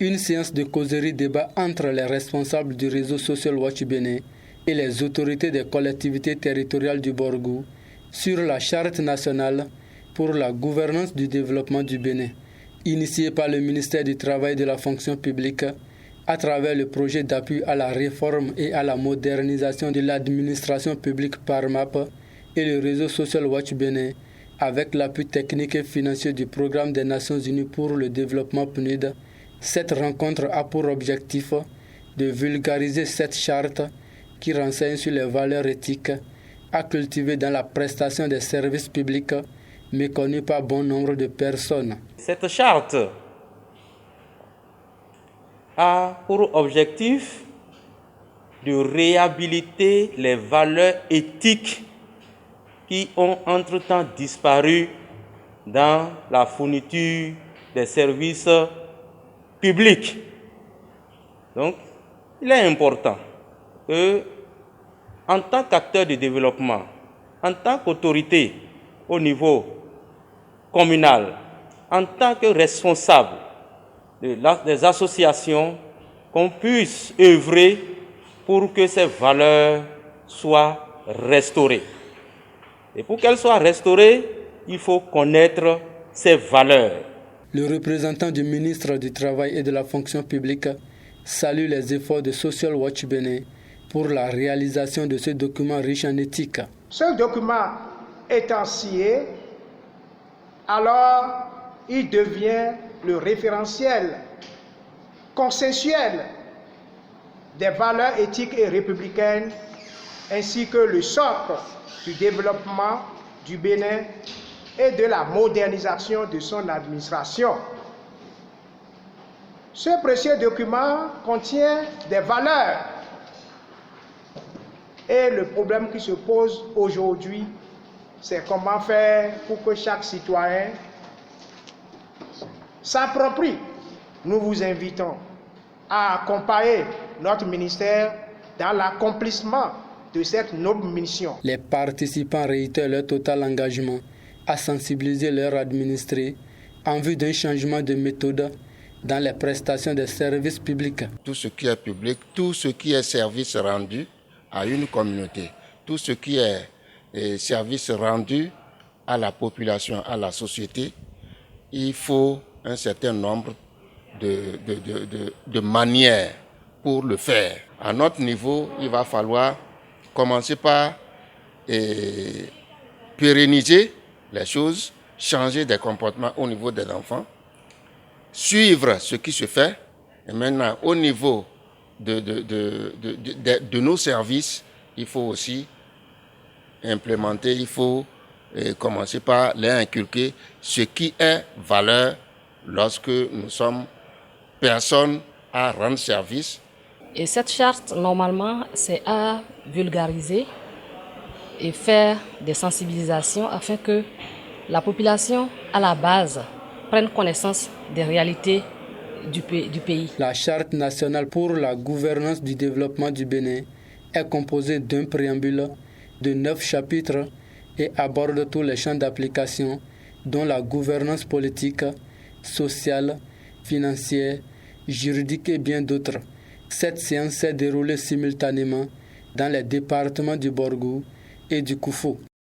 Une séance de causerie débat entre les responsables du réseau Social Watch Bénin et les autorités des collectivités territoriales du Borgou sur la charte nationale pour la gouvernance du développement du Bénin, initiée par le ministère du Travail et de la fonction publique à travers le projet d'appui à la réforme et à la modernisation de l'administration publique par MAP et le réseau Social Watch Bénin avec l'appui technique et financier du Programme des Nations Unies pour le développement PNUD. Cette rencontre a pour objectif de vulgariser cette charte qui renseigne sur les valeurs éthiques à cultiver dans la prestation des services publics méconnus par bon nombre de personnes. Cette charte a pour objectif de réhabiliter les valeurs éthiques qui ont entre-temps disparu dans la fourniture des services publics. Donc, il est important que, en tant qu'acteur de développement, en tant qu'autorité au niveau communal, en tant que responsable des associations, qu'on puisse œuvrer pour que ces valeurs soient restaurées. Et pour qu'elles soient restaurées, il faut connaître ces valeurs. Le représentant du ministre du Travail et de la fonction publique salue les efforts de Social Watch Bénin pour la réalisation de ce document riche en éthique. Ce document étant signé, alors il devient le référentiel consensuel des valeurs éthiques et républicaines ainsi que le socle du développement du Bénin et de la modernisation de son administration. Ce précieux document contient des valeurs et le problème qui se pose aujourd'hui, c'est comment faire pour que chaque citoyen s'approprie. Nous vous invitons à accompagner notre ministère dans l'accomplissement de cette noble mission. Les participants réitèrent leur total engagement à sensibiliser leurs administrés en vue d'un changement de méthode dans les prestations des services publics. Tout ce qui est public, tout ce qui est service rendu à une communauté, tout ce qui est service rendu à la population, à la société, il faut un certain nombre de manières pour le faire. À notre niveau, il va falloir commencer par pérenniser les choses, changer des comportements au niveau des enfants, suivre ce qui se fait, et maintenant au niveau de nos services, il faut aussi implémenter, il faut commencer par les inculquer ce qui est valeur lorsque nous sommes personnes à rendre service. Et cette charte, normalement, c'est à vulgariser et faire des sensibilisations afin que la population, à la base, prenne connaissance des réalités du pays. La Charte nationale pour la gouvernance du développement du Bénin est composée d'un préambule de 9 chapitres et aborde tous les champs d'application, dont la gouvernance politique, sociale, financière, juridique et bien d'autres. Cette séance s'est déroulée simultanément dans les départements du Borgou et du Koufou.